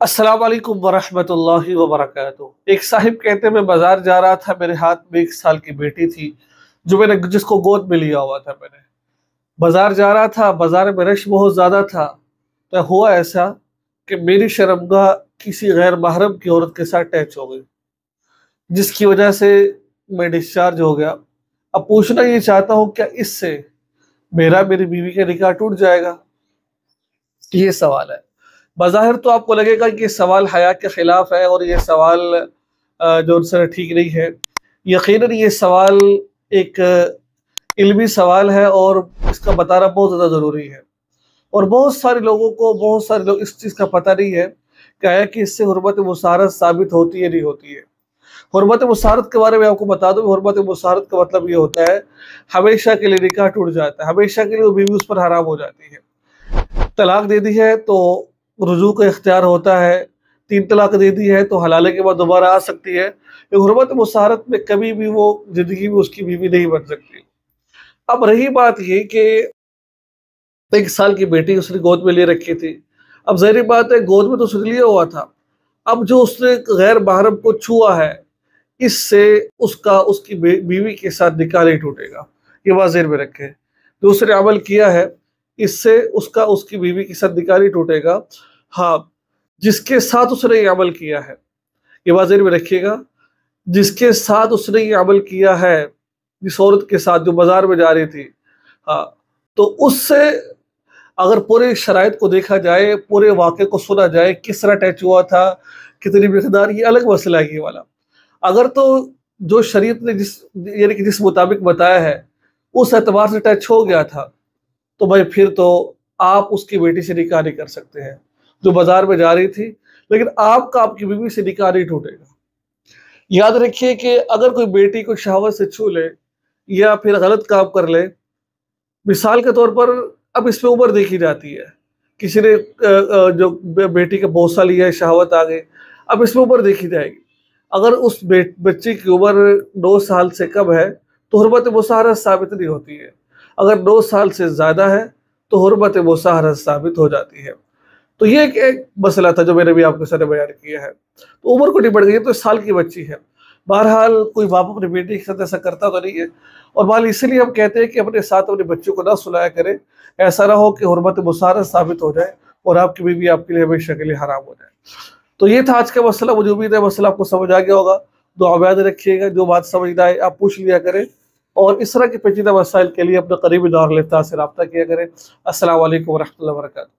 السلام علیکم ورحمۃ اللہ وبرکاتہ۔ ایک صاحب کہتے میں بازار جا رہا تھا، میرے ہاتھ میں 1 سال کی بیٹی تھی جس کو گود میں لیا ہوا تھا۔ میں نے بازار جا رہا تھا، بازار میں رش بہت زیادہ تھا، تو ہوا ایسا کہ میری شرمگاہ کسی غیر محرم کی عورت کے ساتھ ٹچ ہو گئی، جس کی وجہ سے میں ڈسچارج ہو گیا۔ اب پوچھنا یہ چاہتا ہوں، کیا اس سے میری بیوی کا نکاح ٹوٹ جائے گا؟ یہ سوال ہے۔ بظاہر تو آپ کو لگے گا کہ یہ سوال حیا کے خلاف ہے اور یہ سوال جو سر ٹھیک نہیں ہے۔ یقیناً یہ سوال ایک علمی سوال ہے اور اس کا بتانا بہت زیادہ ضروری ہے، اور بہت سارے لوگ اس چیز کا پتہ نہیں ہے کہ اس سے حرمت مصارت ثابت ہوتی ہے نہیں ہوتی ہے۔ حرمت مصارت کے بارے میں آپ کو بتا دوں، حرمت مصارت کا مطلب یہ ہوتا ہے ہمیشہ کے لیے نکاح ٹوٹ جاتا ہے، ہمیشہ کے لیے وہ بیوی اس پر حرام ہو جاتی ہے۔ طلاق دے دی ہے تو رجوع کا اختیار ہوتا ہے، 3 طلاق دے دی ہے تو حلالے کے بعد دوبارہ آ سکتی ہے۔ حرمت مصارت میں کبھی بھی وہ زندگی میں اس کی بیوی نہیں بن سکتی۔ اب رہی بات یہ کہ 1 سال کی بیٹی اس نے گود میں لے رکھی تھی۔ اب ظاہری بات ہے، گود میں تو اس نے لیا ہوا تھا، اب جو اس نے غیر محرم کو چھوا ہے، اس سے اس کی بیوی کے ساتھ نکاح نہیں ٹوٹے گا، یہ بات ذہن میں رکھے۔ دوسرے عمل کیا ہے، اس سے اس کی بیوی کے ساتھ نکاح نہیں ٹوٹے گا۔ ہاں، جس کے ساتھ اس نے یہ عمل کیا ہے، یہ بات ذہن میں رکھیے گا، جس کے ساتھ اس نے یہ عمل کیا ہے، جس عورت کے ساتھ جو بازار میں جا رہی تھی، ہاں، تو اس سے اگر پورے شرائط کو دیکھا جائے، پورے واقعے کو سنا جائے، کس طرح ٹچ ہوا تھا، کتنی مقدار، یہ الگ مسئلہ ہے یہ والا۔ اگر تو جو شریعت نے جس مطابق بتایا ہے اس اعتبار سے ٹچ ہو گیا تھا، تو بھائی پھر تو آپ اس کی بیٹی سے نکاح نہیں کر سکتے ہیں جو بازار میں جا رہی تھی، لیکن آپ کی بیوی سے نکاح نہیں ٹوٹے گا۔ یاد رکھیے کہ اگر کوئی بیٹی کو شہوت سے چھو لے یا پھر غلط کام کر لے، مثال کے طور پر اب اس میں عمر دیکھی جاتی ہے، کسی نے جو بیٹی کا بوسہ لیا ہے، شہوت آ گئی، اب اس میں عمر دیکھی جائے گی۔ اگر اس بچی کی عمر 9 سال سے کم ہے تو حرمت مصارت ثابت نہیں ہوتی ہے، اگر 9 سال سے زیادہ ہے تو حرمت مصارت ثابت ہو جاتی ہے۔ تو یہ ایک مسئلہ تھا جو میں نے بھی آپ کے ساتھ بیان کیا ہے۔ تو عمر کو نہیں بڑھ گئی، تو 1 سال کی بچی ہے۔ بہرحال کوئی باپ اپنی بیٹی کے ساتھ ایسا کرتا تو نہیں ہے، اور بہرحال اسی لیے ہم کہتے ہیں کہ اپنے ساتھ اپنے بچوں کو نہ سلایا کرے، ایسا نہ ہو کہ حرمت مصارت ثابت ہو جائے اور آپ کی بیوی آپ کے لیے ہمیشہ کے لیے حرام ہو جائے۔ تو یہ تھا آج کا مسئلہ، مجھے امید ہے مسئلہ آپ کو سمجھ آ گیا ہوگا۔ دعا میں یاد رکھیے گا، جو بات سمجھ نہ آئے آپ پوچھ لیا کریں، اور اس طرح کے پیچیدہ مسائل کے لیے اپنے قریبی دارالفتہ سے رابطہ کیا کریں۔ السلام علیکم ورحمۃ اللہ وبرکاتہ۔